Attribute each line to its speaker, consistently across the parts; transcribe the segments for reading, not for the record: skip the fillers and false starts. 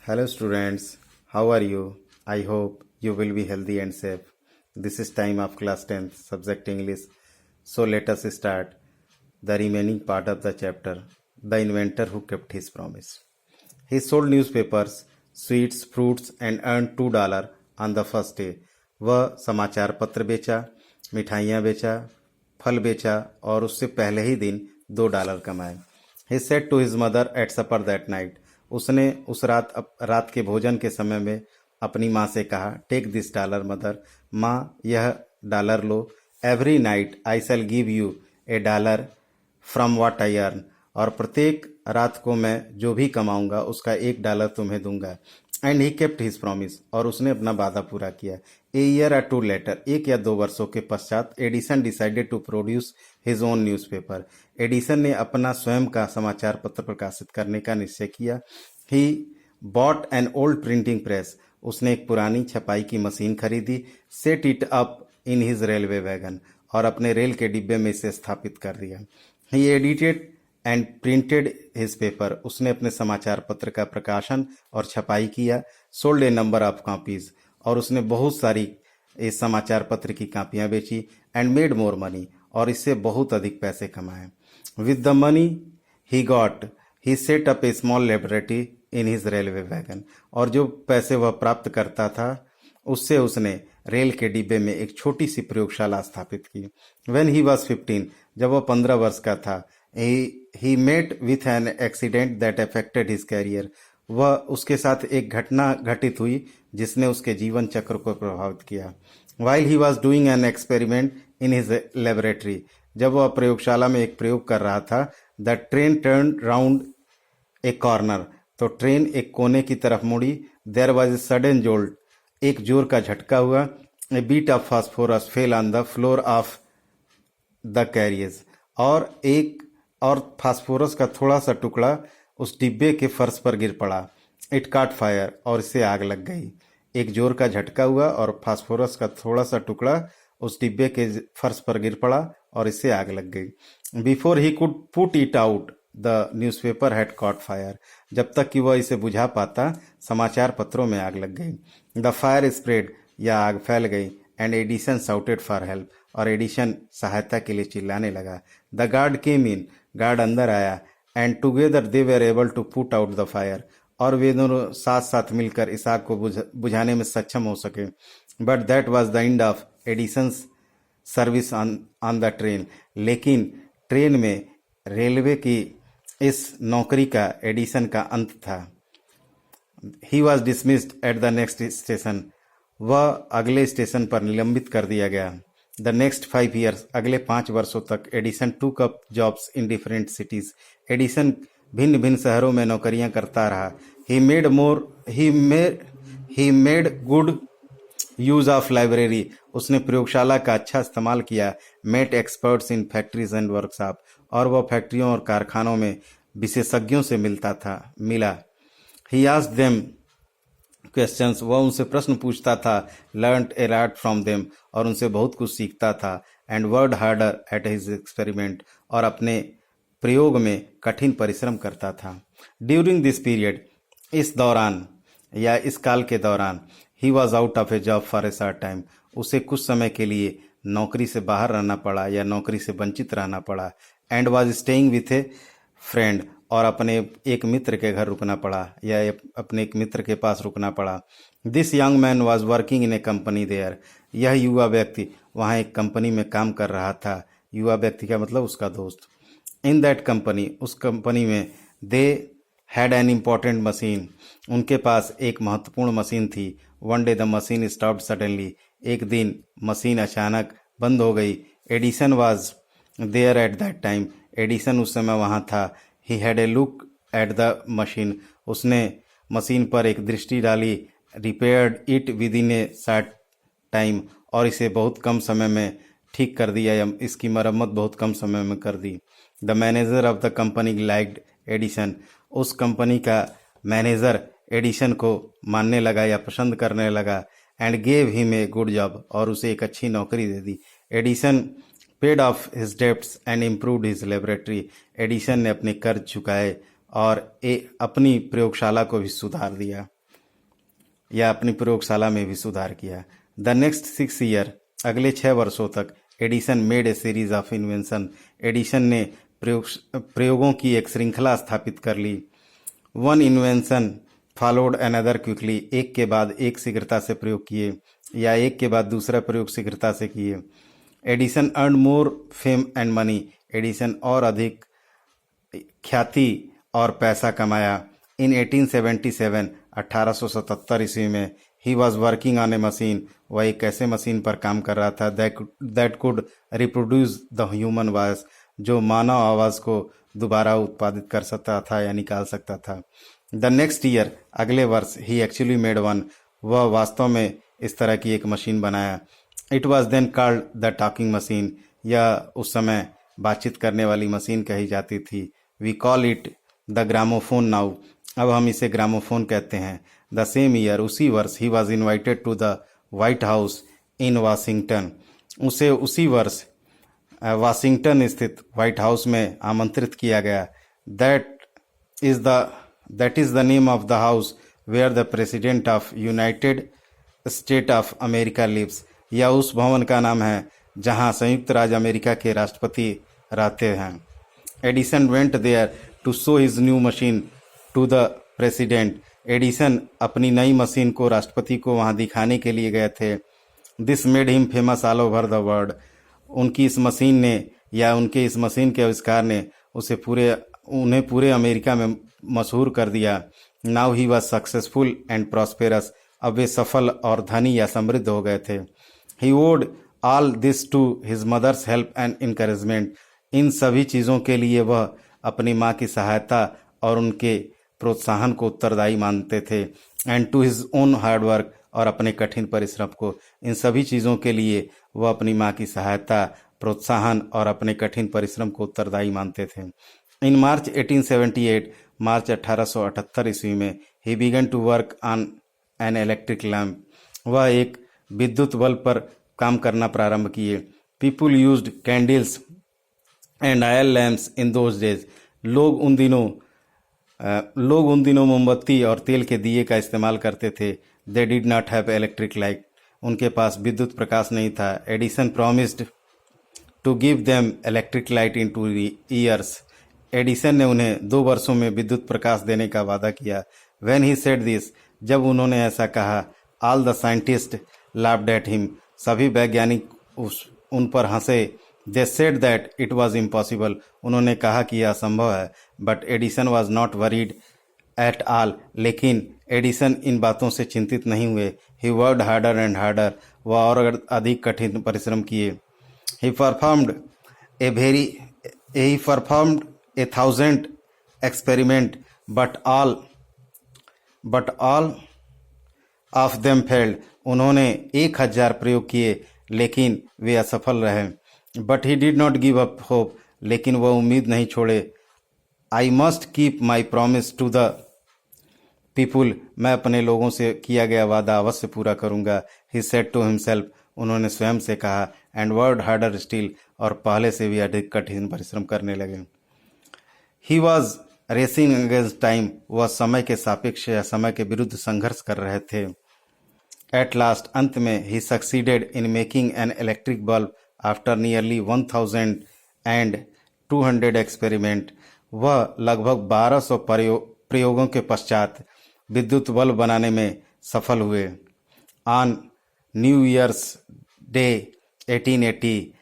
Speaker 1: Hello students, how are you? I hope you will be healthy and safe. This is time of class 10th subject English. So let us start the remaining part of the chapter, The Inventor Who Kept His Promise. He sold newspapers, sweets, fruits and earned $2 on the first day. वह समाचार पत्र बेचा, मिठाइयाँ बेचा, फल बेचा और उससे पहले ही दिन $2 कमाए. He said to his mother at supper that night. उसने उस रात के भोजन के समय में अपनी माँ से कहा, टेक दिस डॉलर मदर. माँ, यह dollar low. Every night I shell give U A dollar from what I earn. और प्रत्येक रात को मैं जो भी कमाऊंगा उसका $1 तुम्हें दूंगा. And he kept his promise. और उसने अपना वादा पूरा किया. ए ईयर और 2 लेटर, 1 या 2 वर्षों के पश्चात, Edison decided to produce his own newspaper. Edison ने अपना स्वयं का समाचार पत्र प्रकाशित करने का निश्चय किया. He bought an old printing press. उसने एक पुरानी छपाई की मशीन खरीदी. Set it up in his railway wagon. और अपने रेल के डिब्बे में इसे स्थापित कर दिया. He edited and printed his paper. उसने अपने समाचार पत्र का प्रकाशन और छपाई किया. Sold a number of copies. और उसने बहुत सारी इस समाचार पत्र की कापियां बेची. And made more money. और इससे बहुत अधिक पैसे कमाए. With the money he got he set up A small laboratory in his railway wagon. और जो पैसे वह प्राप्त करता था उससे उसने रेल के डिब्बे में एक छोटी सी प्रयोगशाला स्थापित की. व्हेन ही वॉज 15, जब वह 15 वर्ष का था, he met with an accident that affected his career. वह उसके साथ एक घटना घटित हुई जिसने उसके जीवन चक्र को प्रभावित किया. While he was doing an experiment in his laboratory, जब वह प्रयोगशाला में एक प्रयोग कर रहा था, the train turn round a corner. तो ट्रेन एक कोने की तरफ मुड़ी. There was a sudden jolt. एक जोर का झटका हुआ. A bit of phosphorus fell on the floor of the carriage. और फास्फोरस का थोड़ा सा टुकड़ा उस डिब्बे के फर्श पर गिर पड़ा. इट काट फायर. और इससे आग लग गई. एक जोर का झटका हुआ और फास्फोरस का थोड़ा सा टुकड़ा उस डिब्बे के फर्श पर गिर पड़ा और इससे आग लग गई. Before he could put it out the newspaper had cot fire. जब तक कि वह इसे बुझा पाता, समाचार पत्रों में आग लग गई. द फायर स्प्रेड, या आग फैल गई. And Edison shouted for help. और एडिसन सहायता के लिए चिल्लाने लगा. The guard came in. Guard अंदर आया. And together they were able to put out the fire. और वे दोनों साथ साथ मिलकर इस आग को बुझाने में सक्षम हो सके. But that was the end of Edison's service on the train. लेकिन ट्रेन में रेलवे की इस नौकरी का एडिसन का अंत था. He was dismissed at the next station. वह अगले स्टेशन पर निलंबित कर दिया गया. द नेक्स्ट 5 years, अगले 5 वर्षों तक Edison took up jobs in different cities. Edison भिन्न भिन्न शहरों में नौकरियां करता रहा. He made good use of library. उसने प्रयोगशाला का अच्छा इस्तेमाल किया. Met experts in factories and workshop. और वह फैक्ट्रियों और कारखानों में विशेषज्ञों से मिला. He asked them questions. वह उनसे प्रश्न पूछता था. Learned a lot from them. और उनसे बहुत कुछ सीखता था. And worked harder at his experiment. और अपने प्रयोग में कठिन परिश्रम करता था. ड्यूरिंग दिस पीरियड, इस दौरान या इस काल के दौरान, he was out of A job for a short time. उसे कुछ समय के लिए नौकरी से बाहर रहना पड़ा या नौकरी से वंचित रहना पड़ा. And was staying with A friend. और अपने एक मित्र के घर रुकना पड़ा या अपने एक मित्र के पास रुकना पड़ा. This young man was working in a company there. यह युवा व्यक्ति वहाँ एक कंपनी में काम कर रहा था. युवा व्यक्ति का मतलब उसका दोस्त. इन दैट कंपनी, उस कंपनी में, they had an important machine. उनके पास एक महत्वपूर्ण मशीन थी. One day the machine stopped suddenly. एक दिन मशीन अचानक बंद हो गई. Edison was there at that time. Edison उस समय वहाँ था. He had a look at the machine. उसने मशीन पर एक दृष्टि डाली. Repaired it within a short time. और इसे बहुत कम समय में ठीक कर दिया या इसकी मरम्मत बहुत कम समय में कर दी. The manager of the company liked Edison. उस कंपनी का मैनेजर एडिसन को मानने लगा या पसंद करने लगा. And gave him a good job. और उसे एक अच्छी नौकरी दे दी. Edison paid off his debts and improved his laboratory. Edison ने अपने कर्ज चुकाए और अपनी प्रयोगशाला को भी सुधार दिया या अपनी प्रयोगशाला में भी सुधार किया। द नेक्स्ट 6 ईयर, अगले 6 वर्षों तक, Edison made a series of invention, Edison ने प्रयोगों की एक श्रृंखला स्थापित कर ली। One invention followed another quickly, एक के बाद एक शीघ्रता से प्रयोग किए या एक के बाद दूसरा प्रयोग शीघ्रता से किए। Edison earn more fame and money, Edison और अधिक ख्याति और पैसा कमाया। इन 1877, 1877 ईस्वी में, he was working on A machine, वह एक ऐसे मशीन पर काम कर रहा था that could reproduce the human voice, जो मानव आवाज़ को दोबारा उत्पादित कर सकता था या निकाल सकता था। द नेक्स्ट ईयर, अगले वर्ष, ही एक्चुअली मेड वन, वह वास्तव में इस तरह की एक मशीन बनाया। It was then called the talking machine, यह उस समय बातचीत करने वाली मशीन कही जाती थी। We call it the gramophone now, अब हम इसे ग्रामोफोन कहते हैं। द सेम ईयर, उसी वर्ष, he was invited to the White House in Washington, उसे उसी वर्ष वाशिंगटन स्थित व्हाइट हाउस में आमंत्रित किया गया। That is the name of the house where the president of United State of America lives, यह उस भवन का नाम है जहां संयुक्त राज्य अमेरिका के राष्ट्रपति रहते हैं। Edison went there to show his new machine to the president, Edison अपनी नई मशीन को राष्ट्रपति को वहां दिखाने के लिए गए थे। This made him famous all over the world, उनकी इस मशीन ने या उनके इस मशीन के आविष्कार ने उन्हें पूरे अमेरिका में मशहूर कर दिया। Now he was successful and prosperous, अब वे सफल और धनी या समृद्ध हो गए थे। He owed all this to his mother's help and encouragement, इन सभी चीज़ों के लिए वह अपनी माँ की सहायता और उनके प्रोत्साहन को उत्तरदायी मानते थे। And to his own hard work, और अपने कठिन परिश्रम को, इन सभी चीज़ों के लिए वह अपनी माँ की सहायता, प्रोत्साहन और अपने कठिन परिश्रम को उत्तरदायी मानते थे। इन मार्च 1878, मार्च 1878 ईस्वी में, he began to work on an electric lamp, वह एक विद्युत बल्ब पर काम करना प्रारंभ किए। People used candles and oil lamps in those days, लोग उन दिनों मोमबत्ती और तेल के दिए का इस्तेमाल करते थे। They did not have electric light, उनके पास विद्युत प्रकाश नहीं था। Edison promised to give them electric light in 2 years, Edison ने उन्हें 2 वर्षों में विद्युत प्रकाश देने का वादा किया। व्हेन ही सेड दिस, जब उन्होंने ऐसा कहा, all the scientist laughed at him, सभी वैज्ञानिक उन पर हंसे। They said that it was impossible, उन्होंने कहा कि यह असंभव है। But Edison was not worried at all, लेकिन एडिसन इन बातों से चिंतित नहीं हुए। He worked harder and harder, वह और अधिक कठिन परिश्रम किए। ही performed A 1000 experiment but all of them failed, उन्होंने 1000 प्रयोग किए लेकिन वे असफल रहे। But he did not give up hope, लेकिन वह उम्मीद नहीं छोड़े। I must keep my promise to the people, मैं अपने लोगों से किया गया वादा अवश्य पूरा करूंगा। ही सेड टू हिमसेल्फ, उन्होंने स्वयं से कहा। एंड वर्ड हार्डर स्टिल, और पहले से भी अधिक कठिन परिश्रम करने लगे। He was racing against time, वह समय के सापेक्ष या समय के विरुद्ध संघर्ष कर रहे थे। एट लास्ट, अंत में, he succeeded in making an electric bulb after nearly 1200 experiment, वह लगभग 1200 प्रयोगों के पश्चात विद्युत बल्ब बनाने में सफल हुए। ऑन न्यू ईयर्स डे 1880,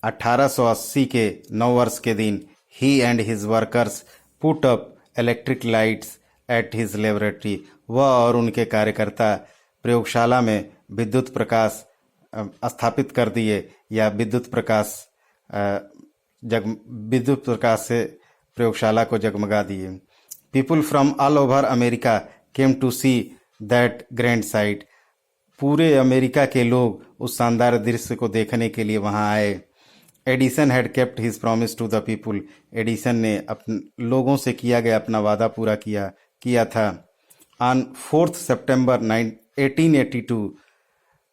Speaker 1: 1880 के नववर्ष के दिन, he and his workers put up electric lights at his laboratory, वह और उनके कार्यकर्ता प्रयोगशाला में विद्युत प्रकाश स्थापित कर दिए या विद्युत प्रकाश से प्रयोगशाला को जगमगा दिए। People from all over America came to see that grand sight, पूरे अमेरिका के लोग उस शानदार दृश्य को देखने के लिए वहां आए। Edison had kept his promise to the people, Edison ने लोगों से किया गया अपना वादा पूरा किया था। ऑन 4 सितंबर 1882,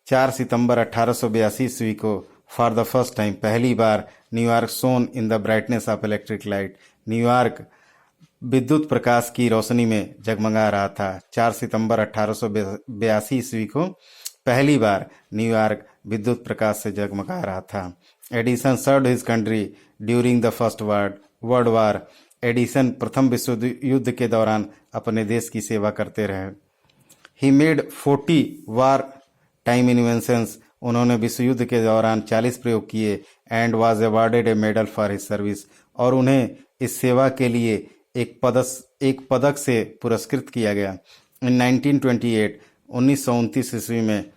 Speaker 1: 4 सितंबर 1882 ईस्वी को, फॉर द फर्स्ट टाइम, पहली बार, New York shone in the brightness of electric light, New York विद्युत प्रकाश की रोशनी में जगमगा रहा था। 4 सितंबर 1882 ईस्वी को पहली बार न्यूयॉर्क विद्युत प्रकाश से जगमगा रहा था। Edison served his country during the first world war. Edison प्रथम विश्व युद्ध के दौरान अपने देश की सेवा करते रहे। He made 40 war time inventions. उन्होंने विश्व युद्ध के दौरान 40 प्रयोग किए। And was awarded A medal for his service. और उन्हें इस सेवा के लिए एक पदक से पुरस्कृत किया गया। इन 1928 1929 ईस्वी में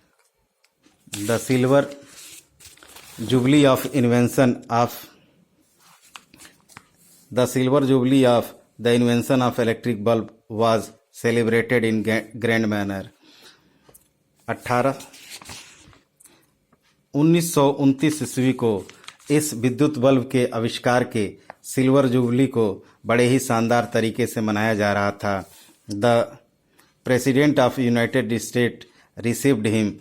Speaker 1: the silver jubilee of the invention of electric bulb was celebrated in grand manner. 1929 ईस्वी को इस विद्युत बल्ब के आविष्कार के सिल्वर जुबली को बड़े ही शानदार तरीके से मनाया जा रहा था। The president of United State received him.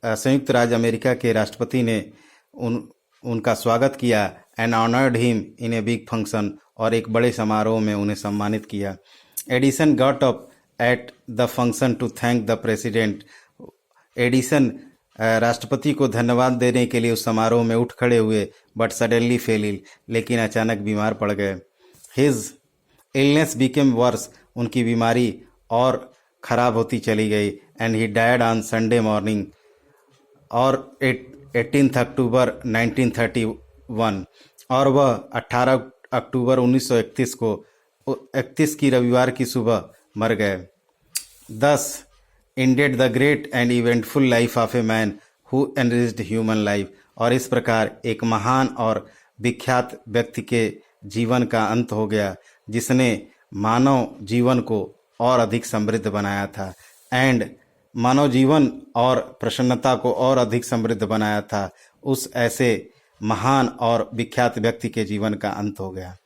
Speaker 1: संयुक्त राज्य अमेरिका के राष्ट्रपति ने उनका स्वागत किया। And honoured him in a big function. और एक बड़े समारोह में उन्हें सम्मानित किया। Edison got up at the function to thank the president. Edison राष्ट्रपति को धन्यवाद देने के लिए उस समारोह में उठ खड़े हुए, बट सडनली फेल इल। लेकिन अचानक बीमार पड़ गए। His illness became worse. उनकी बीमारी और खराब होती चली गई। And he died on Sunday morning और 18 अक्टूबर 1931। और वह 18 अक्टूबर 1931 को 31 की रविवार की सुबह मर गए। Thus ended the great and eventful life of a man who enriched human life। और इस प्रकार एक महान और विख्यात व्यक्ति के जीवन का अंत हो गया, जिसने मानव जीवन को और अधिक समृद्ध बनाया था। एंड मानव जीवन और प्रसन्नता को और अधिक समृद्ध बनाया था। उस ऐसे महान और विख्यात व्यक्ति के जीवन का अंत हो गया।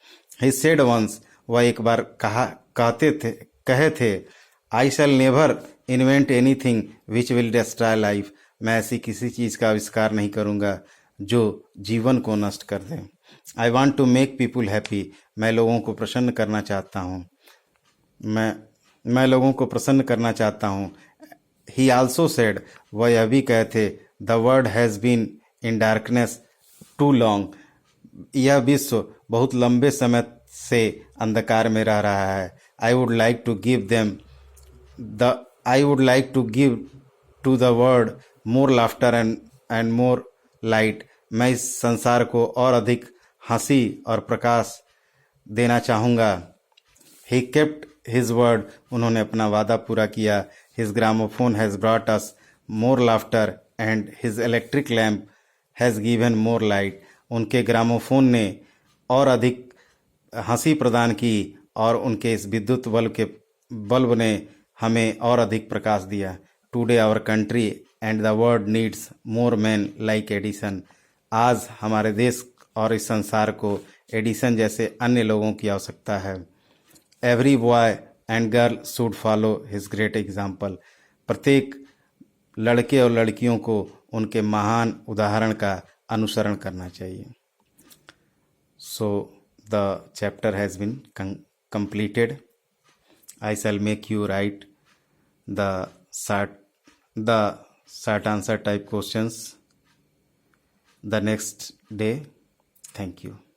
Speaker 1: He said once। वह एक बार कहे थे I shall never invent anything which will destroy life। मैं ऐसी किसी चीज का आविष्कार नहीं करूंगा जो जीवन को नष्ट कर दे। I want to make people happy। मैं लोगों को प्रसन्न करना चाहता हूँ। मैं लोगों को प्रसन्न करना चाहता हूँ। He also said। वह यह भी कहे थे The world has been in darkness too long। यह विश्व बहुत लंबे समय से अंधकार में रह रहा है। I would like to give to the world more laughter and more light। मैं इस संसार को और अधिक हंसी और प्रकाश देना चाहूँगा। He kept his word। उन्होंने अपना वादा पूरा किया। His gramophone has brought us more laughter and his electric lamp has given more light। उनके ग्रामोफोन ने और अधिक हंसी प्रदान की और उनके इस विद्युत बल्ब ने हमें और अधिक प्रकाश दिया। Today our country and the world needs more man like Edison. आज हमारे देश और इस संसार को एडिसन जैसे अन्य लोगों की आवश्यकता है। Every boy and girl should follow his great example. प्रत्येक लड़के और लड़कियों को उनके महान उदाहरण का अनुसरण करना चाहिए। So the chapter has been completed। I shall make you write the short answer type questions the next day। Thank you।